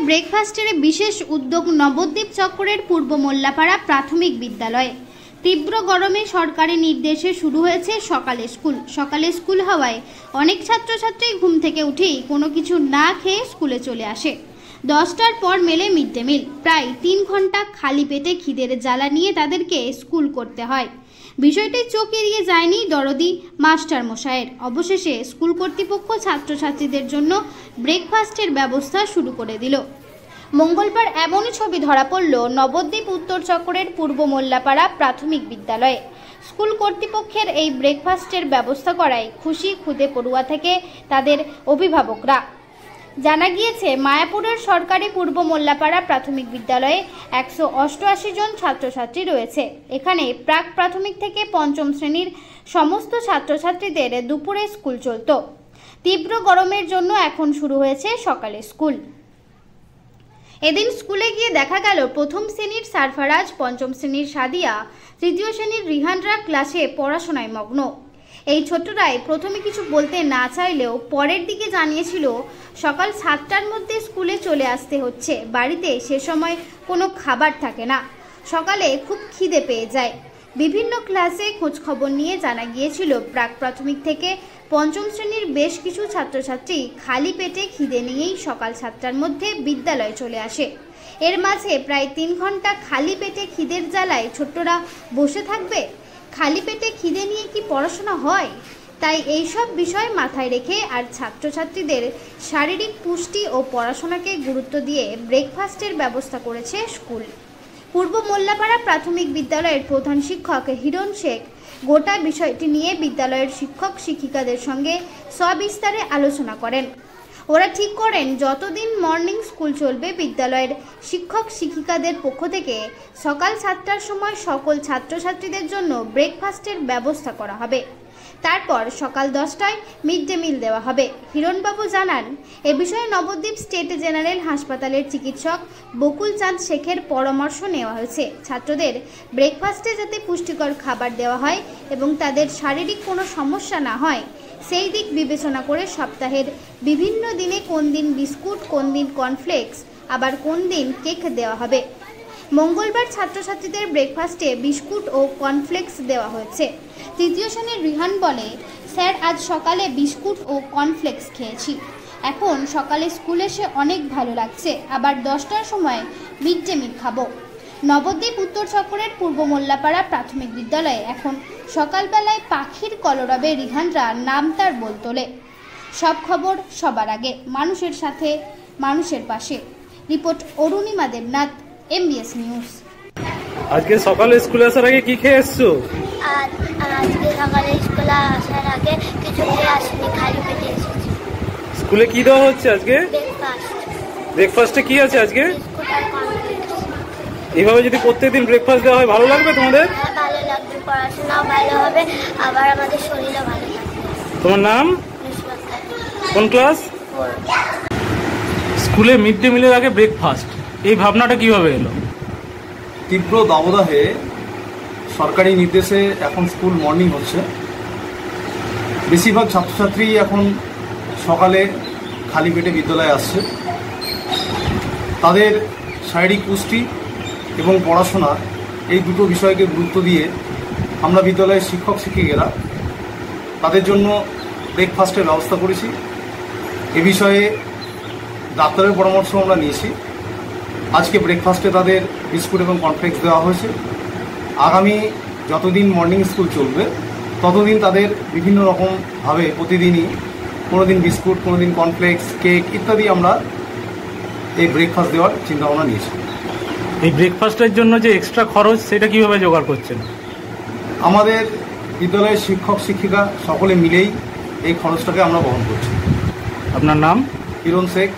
ব্রেকফাস্টের বিশেষ উদ্যোগ নবদ্বীপ চক্রের পূর্ব মোল্লাপাড়া প্রাথমিক বিদ্যালয়ে। তীব্র গরমে সরকারি নির্দেশে শুরু হয়েছে সকালে স্কুল হওয়ায় অনেক ছাত্রছাত্রী ঘুম থেকে উঠেই কোনো কিছু না খেয়ে স্কুলে চলে আসে। 10টার পর মেলে মিড ডে মিল। প্রায় 3 ঘন্টা খালি পেটে খিদের জ্বালা নিয়ে তাদেরকে স্কুল করতে হয়। বিষয়টি চোখ এড়িয়ে যায়নি দরদি মাস্টার মশাইয়ের। অবশেষে স্কুল কর্তৃপক্ষ ছাত্রছাত্রীদের জন্য ব্রেকফাস্টের ব্যবস্থা শুরু করে দিল। মঙ্গলবার এমনই ছবি ধরা পড়ল নবদ্বীপ উত্তর চক্রের পূর্ব মোল্লাপাড়া প্রাথমিক বিদ্যালয়ে। স্কুল কর্তৃপক্ষের এই ব্রেকফাস্টের ব্যবস্থা করায় খুশি খুদে পড়ুয়া থেকে তাদের অভিভাবকরা। জানা গিয়েছে, মায়াপুরের সরকারি পূর্ব মোল্লাপাড়া প্রাথমিক বিদ্যালয়ে 188 জন ছাত্রছাত্রী রয়েছে। এখানে প্রাক প্রাথমিক থেকে পঞ্চম শ্রেণীর সমস্ত ছাত্রছাত্রীদের দুপুরে স্কুল চলত। তীব্র গরমের জন্য এখন শুরু হয়েছে সকালে স্কুল। এদিন স্কুলে গিয়ে দেখা গেল প্রথম শ্রেণীর সারফারাজ, পঞ্চম শ্রেণীর সাদিয়া, তৃতীয় শ্রেণীর রিহানরা ক্লাসে পড়াশোনায় মগ্ন। এই ছোট্টরাই প্রথমে কিছু বলতে না চাইলেও পরের দিকে জানিয়েছিল সকাল 7টার মধ্যে স্কুলে চলে আসতে হচ্ছে। বাড়িতে সে সময় কোনো খাবার থাকে না, সকালে খুব খিদে পেয়ে যায়। বিভিন্ন ক্লাসে খোঁজখবর নিয়ে জানা গিয়েছিল প্রাক প্রাথমিক থেকে পঞ্চম শ্রেণীর বেশ কিছু ছাত্রছাত্রী খালি পেটে খিদে নিয়েই সকাল 7টার মধ্যে বিদ্যালয়ে চলে আসে। এর মাঝে প্রায় 3 ঘন্টা খালি পেটে খিদের জ্বালায় ছোট্টরা বসে থাকবে। খালি পেটে খিদে নিয়ে কি পড়াশোনা হয়? তাই এইসব বিষয় মাথায় রেখে আর ছাত্রছাত্রীদের শারীরিক পুষ্টি ও পড়াশোনাকে গুরুত্ব দিয়ে ব্রেকফাস্টের ব্যবস্থা করেছে স্কুল। পূর্ব মোল্লাপাড়া প্রাথমিক বিদ্যালয়ের প্রধান শিক্ষক হিরণ শেখ গোটা বিষয়টি নিয়ে বিদ্যালয়ের শিক্ষক শিক্ষিকাদের সঙ্গে সবিস্তারে আলোচনা করেন। ওরা ঠিক করেন যতদিন মর্নিং স্কুল চলবে বিদ্যালয়ের শিক্ষক শিক্ষিকাদের পক্ষ থেকে সকাল 7টার সময় সকল ছাত্রছাত্রীদের জন্য ব্রেকফাস্টের ব্যবস্থা করা হবে। তারপর সকাল 10টায় মিড ডে মিল দেওয়া হবে। হিরণবাবু জানান, এ বিষয়ে নবদ্বীপ স্টেট জেনারেল হাসপাতালের চিকিৎসক বকুল চাঁদ শেখের পরামর্শ নেওয়া হয়েছে। ছাত্রদের ব্রেকফাস্টে যাতে পুষ্টিকর খাবার দেওয়া হয় এবং তাদের শারীরিক কোনো সমস্যা না হয় সেই দিক বিবেচনা করে সপ্তাহের বিভিন্ন দিনে কোন দিন বিস্কুট, কোন দিন কর্নফ্লেক্স, আবার কোন দিন কেক দেওয়া হবে। মঙ্গলবার ছাত্রছাত্রীদের ব্রেকফাস্টে বিস্কুট ও কর্নফ্লেক্স দেওয়া হয়েছে। তৃতীয় শ্রেণীর রিহান বলে, স্যার আজ সকালে বিস্কুট ও কর্নফ্লেক্স খেয়েছি, এখন সকালে স্কুলে এসে অনেক ভালো লাগছে, আবার 10টার সময় মিড ডে মিল খাবো। নবদ্বীপ উত্তর চক্রের পূর্ব মোল্লাপাড়া প্রাথমিক বিদ্যালয়ে এখন সকালবেলায় পাখির কলরবে রিহানরা নাম তার বল তোলে। সব খবর সবার আগে, মানুষের সাথে মানুষের পাশে। Report Arunima Debnath, MBS news. আজকে সকালে স্কুলে আসার আগে কি খেয়ে এসছো? আজকে সকালে স্কুলে আসার আগে কিছু খেয়ে আসিনি, খালি পেটে এসেছি। স্কুলে কি দেওয়া হচ্ছে আজকে? ব্রেকফাস্টে কি আছে আজকে? এইভাবে যদি প্রত্যেকদিন ব্রেকফাস্ট দেওয়া হয় ভালো লাগবে তোমাদের? হ্যাঁ, ভালো লাগবে, পড়াশোনাও ভালো হবে, আবার আমাদের শরীরও ভালো লাগবে। তোমার নাম? কোন ক্লাস? স্কুলে মিড ডে মিলের আগে ব্রেকফাস্ট, এই ভাবনাটা কিভাবে এলো? তীব্র দাবদাহে সরকারি নির্দেশে এখন স্কুল মর্নিং হচ্ছে। বেশিরভাগ ছাত্রছাত্রী এখন সকালে খালি পেটে বিদ্যালয়ে আসছে। তাদের শারীরিক পুষ্টি এবং পড়াশোনা এই দুটো বিষয়কে গুরুত্ব দিয়ে আমরা বিদ্যালয়ের শিক্ষক শিক্ষিকারা তাদের জন্য ব্রেকফাস্টের ব্যবস্থা করেছি। এ বিষয়ে ডাক্তারের পরামর্শ আমরা নিয়েছি। আজকে ব্রেকফাস্টে তাদের বিস্কুট এবং কর্নফ্লেক্স দেওয়া হয়েছে। আগামী যতদিন মর্নিং স্কুল চলবে ততদিন তাদের বিভিন্ন রকমভাবে প্রতিদিনই কোনো দিন বিস্কুট, কোনো দিন কর্নফ্লেক্স, কেক ইত্যাদি আমরা এই ব্রেকফাস্ট দেওয়ার চিন্তাভাবনা নিয়েছি। এই ব্রেকফাস্টের জন্য যে এক্সট্রা খরচ সেটা কিভাবে জোগাড় করছেন? আমাদের বিদ্যালয়ের শিক্ষক শিক্ষিকা সকলে মিলেই এই খরচটাকে আমরা বহন করছি। আপনার নাম? হিরণ শেখ।